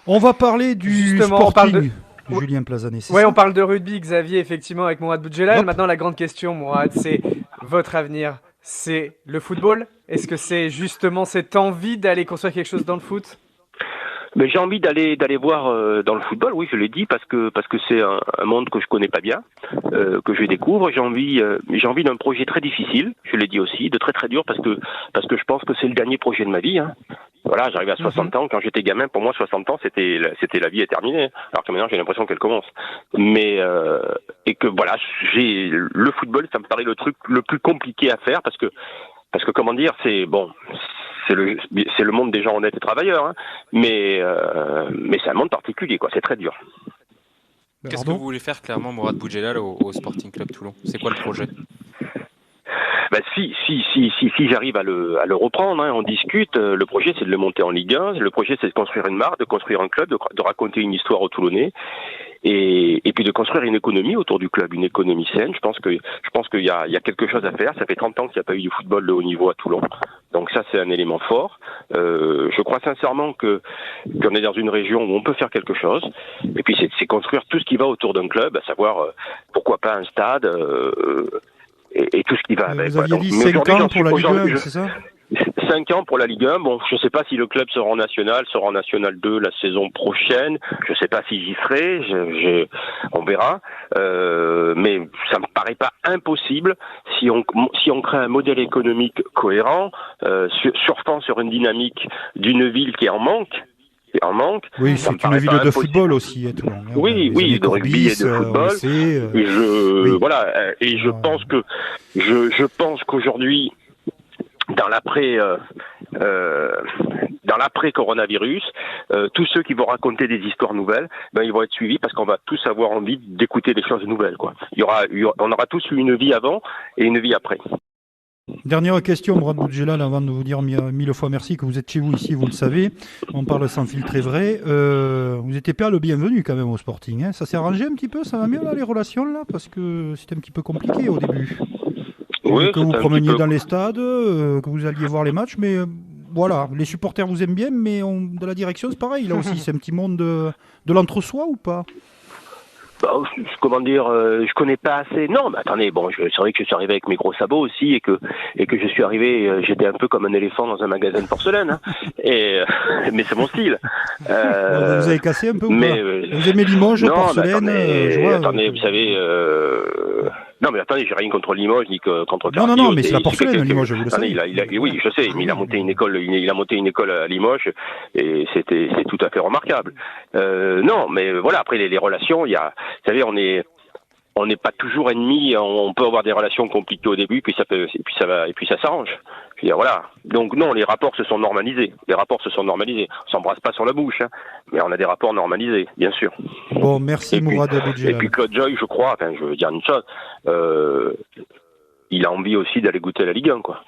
On va parler du Justement, Sporting de Julien Plazané, c'est ouais, on ça? parle de rugby, Xavier, effectivement, avec Mourad Boudjelal. Hop. Maintenant, la grande question, Mourad, c'est votre avenir. C'est le football? Est-ce que c'est justement cette envie d'aller construire quelque chose dans le foot? Mais j'ai envie d'aller voir dans le football, oui, je l'ai dit, parce que c'est un monde que je connais pas bien, que je découvre. J'ai envie d'un projet très difficile, je l'ai dit aussi, de très très dur, parce que je pense que c'est le dernier projet de ma vie. Hein. Voilà, j'arrive à Mhm. 60 ans. Quand j'étais gamin, pour moi, 60 ans, c'était la vie est terminée. Alors que maintenant, j'ai l'impression qu'elle commence. Mais et que voilà, j'ai le football, ça me paraît le truc le plus compliqué à faire parce que comment dire, c'est bon, c'est le monde des gens honnêtes et travailleurs, hein, mais c'est un monde particulier, quoi. C'est très dur. Qu'est-ce que vous Pardon? voulez faire clairement, Mourad Boudjelal, au Sporting Club Toulon? C'est quoi le projet? Ben, si j'arrive à le reprendre, hein, on discute. Le projet, c'est de le monter en Ligue 1. Le projet, c'est de construire une marque, de construire un club, de raconter une histoire aux Toulonnais. Et puis de construire une économie autour du club, une économie saine. Je pense qu'il y a quelque chose à faire. Ça fait 30 ans qu'il n'y a pas eu du football de haut niveau à Toulon. Donc ça, c'est un élément fort. Je crois sincèrement qu'on est dans une région où on peut faire quelque chose. Et puis c'est construire tout ce qui va autour d'un club, à savoir pourquoi pas un stade et tout ce qui va avec. Vous Voilà. aviez Donc, dit mais 5 aujourd'hui, ans j'en pour suis la Ligue 1, aujourd'hui, c'est ça? 5 ans pour la Ligue 1. Bon, je ne sais pas si le club sera en National 2 la saison prochaine. Je ne sais pas si j'y serai. On verra. Mais ça me paraît pas impossible si on crée un modèle économique cohérent, surfant sur une dynamique d'une ville qui est en manque. Oui, Ça me c'est une paraît ville pas de impossible. football aussi, Toulon, hein. On a Oui, les oui, années de rugby et Courbis, de on le football. sait. Et Oui. je pense que je pense qu'aujourd'hui, dans l'après dans l'après coronavirus, tous ceux qui vont raconter des histoires nouvelles, ben ils vont être suivis parce qu'on va tous avoir envie d'écouter des choses nouvelles, quoi. On aura tous eu une vie avant et une vie après. Dernière question, Mourad Boudjelal, avant de vous dire mille fois merci que vous êtes chez vous ici, vous le savez. On parle sans filtre et vrai. Vous n'étiez pas le bienvenu quand même au Sporting, hein. Ça s'est arrangé un petit peu, ça va mieux là, les relations là, parce que c'était un petit peu compliqué au début. J'ai vu Oui, que vous c'était un petit promeniez peu. dans les stades, que vous alliez voir les matchs, mais voilà, les supporters vous aiment bien, mais de la direction c'est pareil, là aussi, c'est un petit monde de l'entre-soi ou pas? Bah, comment dire, je connais pas assez. Non, mais attendez, bon, c'est vrai que je suis arrivé avec mes gros sabots aussi et que je suis arrivé, j'étais un peu comme un éléphant dans un magasin de porcelaine. Hein, et mais c'est mon style. Vous Euh, avez cassé un peu ou mais pas? Vous aimez Limoges, non, mais porcelaine, je vois. attendez, vous savez. Non, mais attendez, j'ai rien contre Limoges ni contre Non, non, non, Cardio. mais c'est la C'est porcelaine, quelqu'un Limoges, vous le attendez, savez. oui, je sais, Ah mais il a oui, monté une école, il a monté une école à Limoges et c'est tout à fait remarquable. Non, mais voilà, après les relations, vous savez, on n'est pas toujours ennemis. On peut avoir des relations compliquées au début, puis ça s'arrange. Je veux dire, voilà. Donc non, les rapports se sont normalisés. On s'embrasse pas sur la bouche, hein, mais on a des rapports normalisés, bien sûr. bon, merci Et puis, Mourad et puis Boudjelal. Claude Joy, je crois. Enfin, je veux dire une chose. Il a envie aussi d'aller goûter la Ligue 1, quoi.